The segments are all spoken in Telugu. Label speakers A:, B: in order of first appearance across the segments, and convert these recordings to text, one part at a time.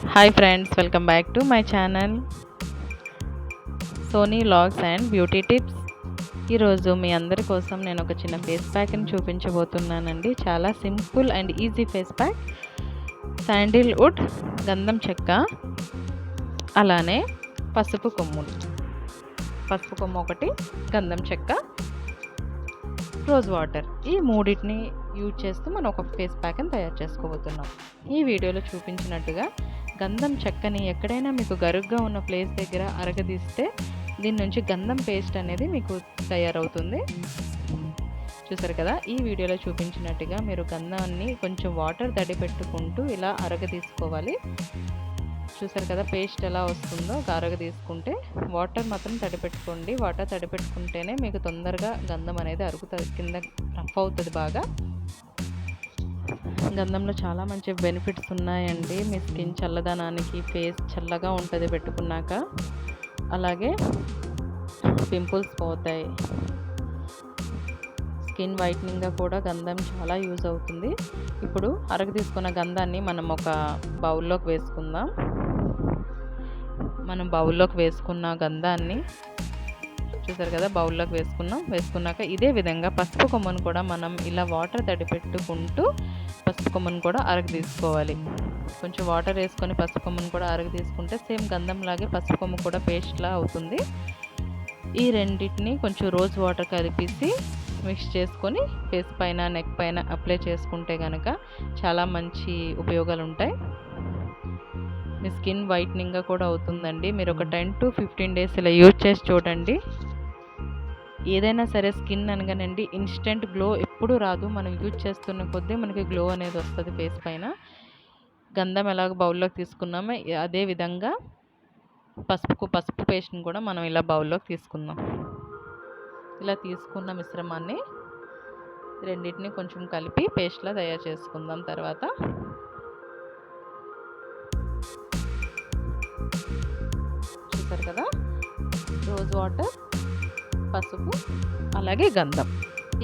A: Hi friends, welcome back to my channel Soni vlogs and beauty tips. ఈరోజు మీ అందరి కోసం నేను ఒక చిన్న ఫేస్ ప్యాక్ని చూపించబోతున్నానండి. చాలా simple and easy face pack. Sandalwood, గంధం చెక్క, అలానే పసుపు కొమ్ము ఒకటి, గంధం చెక్క, రోజ్ వాటర్, ఈ మూడింటిని యూజ్ చేస్తూ మనం ఒక ఫేస్ ప్యాక్ని తయారు చేసుకోబోతున్నాం. ఈ వీడియోలో చూపించినట్టుగా గంధం చెక్కని ఎక్కడైనా మీకు గరుగ్గా ఉన్న ప్లేస్ దగ్గర అరగదీస్తే దీని నుంచి గంధం పేస్ట్ అనేది మీకు తయారవుతుంది. చూసారు కదా, ఈ వీడియోలో చూపించినట్టుగా మీరు గంధాన్ని కొంచెం వాటర్ తడి పెట్టుకుంటూ ఇలా అరగదీసుకోవాలి. చూసారు కదా పేస్ట్ ఎలా వస్తుందో, అరగ తీసుకుంటే వాటర్ మాత్రం తడిపెట్టుకోండి. వాటర్ తడిపెట్టుకుంటేనే మీకు తొందరగా గంధం అనేది అరుగుతుంది, కింద రఫ్ అవుతుంది బాగా. గంధంలో చాలా మంచి బెనిఫిట్స్ ఉన్నాయండి. మీ స్కిన్ చల్లదనానికి, ఫేస్ చల్లగా ఉంటుంది పెట్టుకున్నాక. అలాగే పింపుల్స్ పోతాయి. స్కిన్ వైట్నింగ్గా కూడా గంధం చాలా యూజ్ అవుతుంది. ఇప్పుడు అరగ తీసుకున్న గంధాన్ని మనం ఒక బౌల్లోకి వేసుకుందాం. మనం బౌల్లోకి వేసుకున్న గంధాన్ని చూసారు కదా, బౌల్లోకి వేసుకున్నాక ఇదే విధంగా పసుపు కొమ్మను కూడా మనం ఇలా వాటర్ తడి పెట్టుకుంటూ పసుపు కొమ్మను కూడా అరగ తీసుకోవాలి. కొంచెం వాటర్ వేసుకొని పసుపు కొమ్మను కూడా అరగ తీసుకుంటే సేమ్ గంధంలాగే పసుపు కొమ్ము కూడా పేస్ట్లా అవుతుంది. ఈ రెండింటిని కొంచెం రోజ్ వాటర్ కలిపేసి మిక్స్ చేసుకొని ఫేస్ పైన, నెక్ పైన అప్లై చేసుకుంటే కనుక చాలా మంచి ఉపయోగాలు ఉంటాయి. మీ స్కిన్ వైట్నింగ్గా కూడా అవుతుందండి. మీరు ఒక 10 to 15 డేస్ ఇలా యూజ్ చేసి చూడండి. ఏదైనా సరే స్కిన్ అనగానండి ఇన్స్టెంట్ గ్లో ఎప్పుడు రాదు. మనం యూజ్ చేస్తున్న కొద్దీ మనకి గ్లో అనేది వస్తుంది ఫేస్ పైన. గంధం ఎలాగ బౌల్లోకి తీసుకున్నామో అదే విధంగా పసుపు పేస్ట్ని కూడా మనం ఇలా బౌల్లోకి తీసుకుందాం. ఇలా తీసుకున్న మిశ్రమాన్ని రెండింటిని కొంచెం కలిపి పేస్ట్లా తయారు చేసుకుందాం. తర్వాత చూసారు కదా, రోజ్ వాటర్, పసుపు, అలాగే గంధం,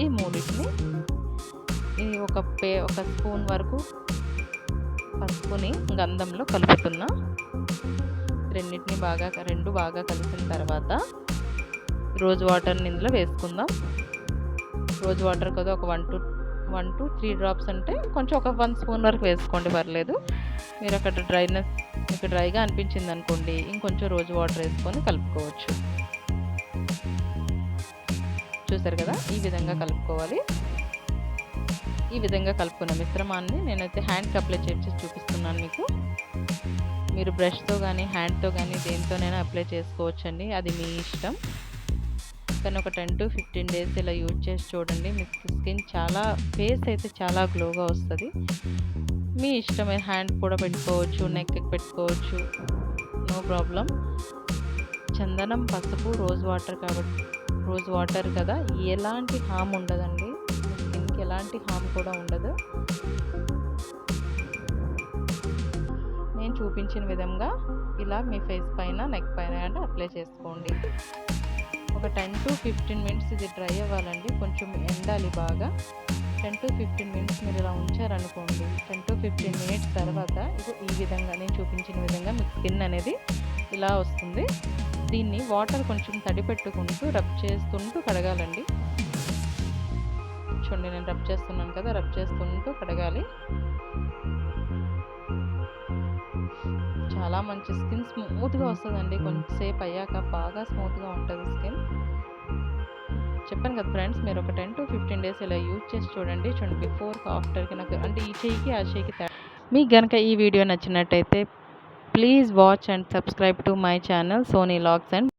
A: ఈ మూడింటిని ఒక స్పూన్ వరకు పసుపుని గంధంలో కలుపుతున్నా. రెండు బాగా కలిసిన తర్వాత రోజ్ వాటర్ని ఇందులో వేసుకుందాం. రోజ్ వాటర్ కదా, ఒక 1 to 3 డ్రాప్స్ అంటే కొంచెం ఒక 1 స్పూన్ వరకు వేసుకోండి, పర్లేదు. మీరు అక్కడ మీకు డ్రైగా అనిపించింది అనుకోండి, ఇంకొంచెం రోజ్ వాటర్ వేసుకొని కలుపుకోవచ్చు. చూసారు కదా, ఈ విధంగా కలుపుకోవాలి. ఈ విధంగా కలుపుకున్న మిశ్రమాన్ని నేనైతే హ్యాండ్కి అప్లై చేసి చూపిస్తున్నాను మీకు. మీరు బ్రష్తో కానీ, హ్యాండ్తో కానీ, దేనితోనైనా అప్లై చేసుకోవచ్చండి, అది మీ ఇష్టం. కానీ ఒక 10 to 15 డేస్ ఇలా యూజ్ చేసి చూడండి. మీ స్కిన్ ఫేస్ అయితే చాలా గ్లోగా వస్తుంది. మీ ఇష్టమే, హ్యాండ్ కూడా పెట్టుకోవచ్చు, నెక్కి పెట్టుకోవచ్చు, నో ప్రాబ్లం. చందనం, పసుపు, రోజ్ వాటర్ కదా, ఎలాంటి హామ్ ఉండదండి. స్కిన్కి ఎలాంటి హామ్ కూడా ఉండదు. నేను చూపించిన విధంగా ఇలా మీ ఫేస్ పైన, నెక్ పైన అంటే అప్లై చేసుకోండి. ఒక 10 to 15 మినిట్స్ ఇది డ్రై అవ్వాలండి. కొంచెం ఎండాలి బాగా. 10 to 15 మినిట్స్ మీరు ఇలా ఉంచారనుకోండి. 10 to 15 మినిట్స్ తర్వాత ఈ విధంగా నేను చూపించిన విధంగా మీ స్కిన్ అనేది ఇలా వస్తుంది. దీన్ని వాటర్ కొంచెం తడి పెట్టుకుంటూ రబ్ చేస్తుంటూ కడగాలండి. చూడండి, నేను రబ్ చేస్తున్నాను కదా, రబ్ చేస్తుంటూ కడగాలి. చాలా మంచి స్కిన్ స్మూత్గా వస్తుందండి. కొంచెంసేపు అయ్యాక బాగా స్మూత్గా ఉంటుంది స్కిన్. చెప్పాను కదా ఫ్రెండ్స్, మీరు ఒక 10 to 15 డేస్ ఇలా యూజ్ చేసి చూడండి. బిఫోర్ ఆఫ్టర్కి నాకు అంటే ఈ చెయ్యికి ఆ చెయ్యికి మీకు కనుక ఈ వీడియో నచ్చినట్టయితే please watch and subscribe to my channel Soni vlogs and